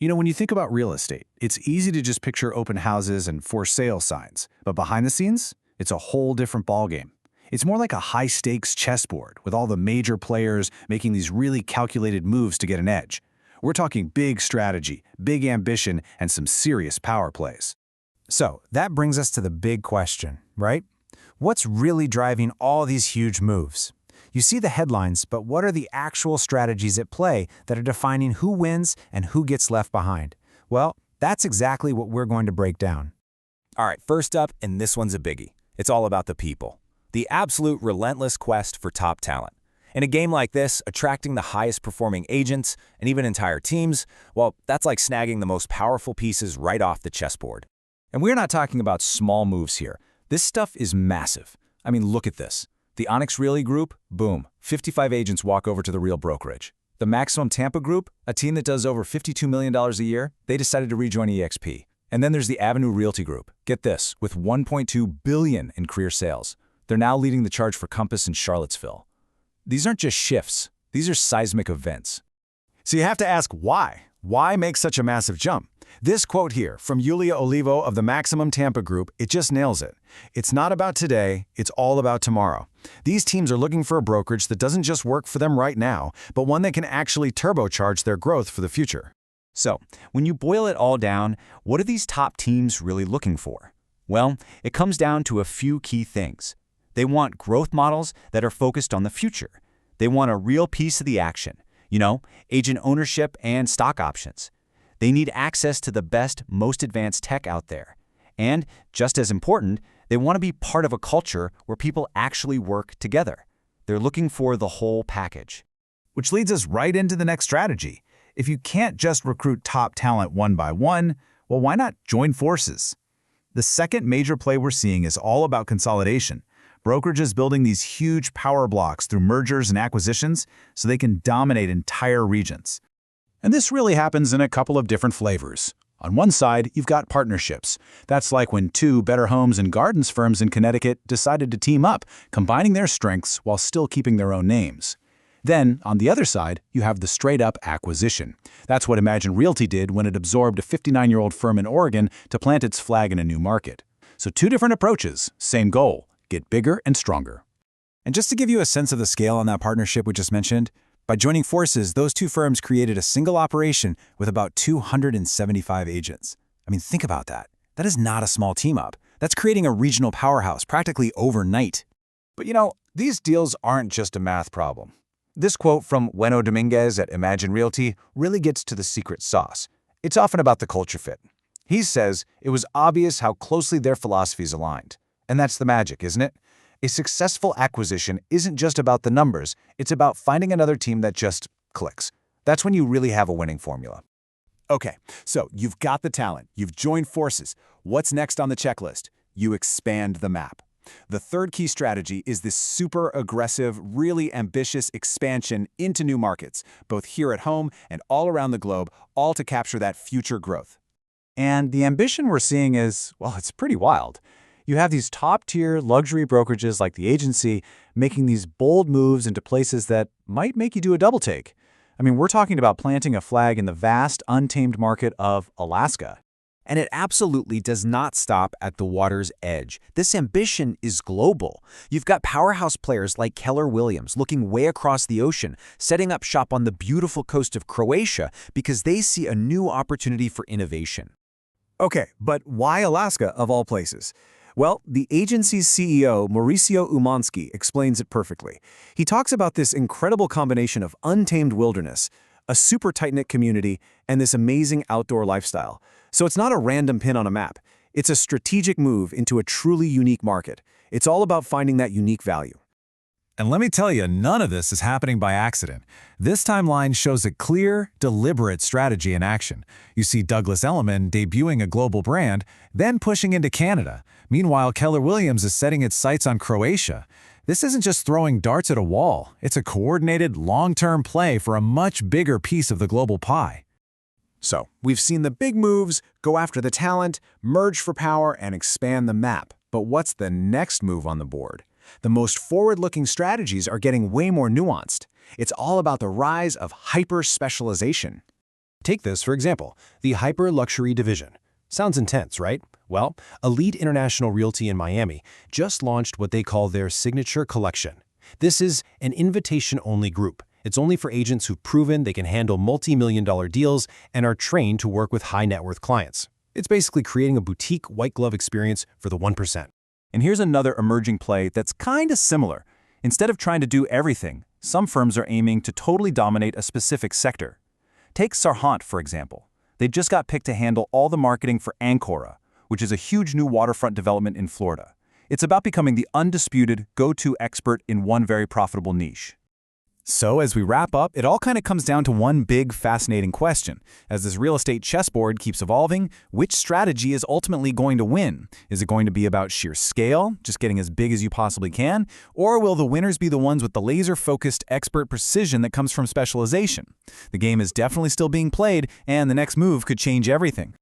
When you think about real estate, it's easy to just picture open houses and for sale signs. But behind the scenes, it's a whole different ballgame. It's more like a high-stakes chessboard with all the major players making these really calculated moves to get an edge. We're talking big strategy, big ambition, and some serious power plays. So that brings us to the big question, right? What's really driving all these huge moves? You see the headlines, but what are the actual strategies at play that are defining who wins and who gets left behind? Well, that's exactly what we're going to break down. All right, first up, and this one's a biggie. It's all about the people. The absolute relentless quest for top talent. In a game like this, attracting the highest performing agents and even entire teams, well, that's like snagging the most powerful pieces right off the chessboard. And we're not talking about small moves here. This stuff is massive. I mean, look at this. The Avenue Realty Group, boom, 55 agents walk over to the Real Brokerage. The Maximum Tampa Group, a team that does over $52 million a year, they decided to rejoin eXp. And then there's the Avenue Realty Group. Get this, with $1.2 billion in career sales. They're now leading the charge for Compass in Charlottesville. These aren't just shifts. These are seismic events. So you have to ask why. Why make such a massive jump? This quote here from Yulia Olivo of the Maximum Tampa Group, it just nails it. It's not about today, it's all about tomorrow. These teams are looking for a brokerage that doesn't just work for them right now, but one that can actually turbocharge their growth for the future. So, when you boil it all down, what are these top teams really looking for? Well, it comes down to a few key things. They want growth models that are focused on the future. They want a real piece of the action, agent ownership and stock options. They need access to the best, most advanced tech out there. And, just as important, they want to be part of a culture where people actually work together. They're looking for the whole package. Which leads us right into the next strategy. If you can't just recruit top talent one by one, well, why not join forces? The second major play we're seeing is all about consolidation. Brokerages building these huge power blocks through mergers and acquisitions so they can dominate entire regions. And this really happens in a couple of different flavors. On one side, you've got partnerships. That's like when two Better Homes and Gardens firms in Connecticut decided to team up, combining their strengths while still keeping their own names. Then, on the other side, you have the straight-up acquisition. That's what Avenue Realty did when it absorbed a 59-year-old firm in Oregon to plant its flag in a new market. So two different approaches, same goal, get bigger and stronger. And just to give you a sense of the scale on that partnership we just mentioned, by joining forces, those two firms created a single operation with about 275 agents. I mean, think about that. That is not a small team-up. That's creating a regional powerhouse practically overnight. But these deals aren't just a math problem. This quote from Weno Dominguez at Avenue Realty really gets to the secret sauce. It's often about the culture fit. He says it was obvious how closely their philosophies aligned. And that's the magic, isn't it? A successful acquisition isn't just about the numbers, it's about finding another team that just clicks. That's when you really have a winning formula. Okay, so you've got the talent, you've joined forces. What's next on the checklist? You expand the map. The third key strategy is this super aggressive, really ambitious expansion into new markets, both here at home and all around the globe, all to capture that future growth. And the ambition we're seeing is, well, it's pretty wild. You have these top-tier luxury brokerages like the agency making these bold moves into places that might make you do a double take. I mean, we're talking about planting a flag in the vast, untamed market of Alaska. And it absolutely does not stop at the water's edge. This ambition is global. You've got powerhouse players like Keller Williams looking way across the ocean, setting up shop on the beautiful coast of Croatia because they see a new opportunity for innovation. Okay, but why Alaska of all places? Well, the agency's CEO, Mauricio Umansky, explains it perfectly. He talks about this incredible combination of untamed wilderness, a super tight-knit community, and this amazing outdoor lifestyle. So it's not a random pin on a map. It's a strategic move into a truly unique market. It's all about finding that unique value. And let me tell you, none of this is happening by accident. This timeline shows a clear, deliberate strategy in action. You see Douglas Elliman debuting a global brand, then pushing into Canada. Meanwhile, Keller Williams is setting its sights on Croatia. This isn't just throwing darts at a wall. It's a coordinated, long-term play for a much bigger piece of the global pie. So, we've seen the big moves, go after the talent, merge for power, and expand the map. But what's the next move on the board? The most forward-looking strategies are getting way more nuanced. It's all about the rise of hyper-specialization. Take this, for example, the hyper-luxury division. Sounds intense, right? Well, Elite International Realty in Miami just launched what they call their Signature Collection. This is an invitation-only group. It's only for agents who've proven they can handle multi-million-dollar deals and are trained to work with high-net-worth clients. It's basically creating a boutique white-glove experience for the 1%. And here's another emerging play that's kind of similar. Instead of trying to do everything, some firms are aiming to totally dominate a specific sector. Take Sarhant, for example. They just got picked to handle all the marketing for Ancora, which is a huge new waterfront development in Florida. It's about becoming the undisputed go-to expert in one very profitable niche. So as we wrap up, it all kind of comes down to one big, fascinating question. As this real estate chessboard keeps evolving, which strategy is ultimately going to win? Is it going to be about sheer scale, just getting as big as you possibly can? Or will the winners be the ones with the laser-focused expert precision that comes from specialization? The game is definitely still being played, and the next move could change everything.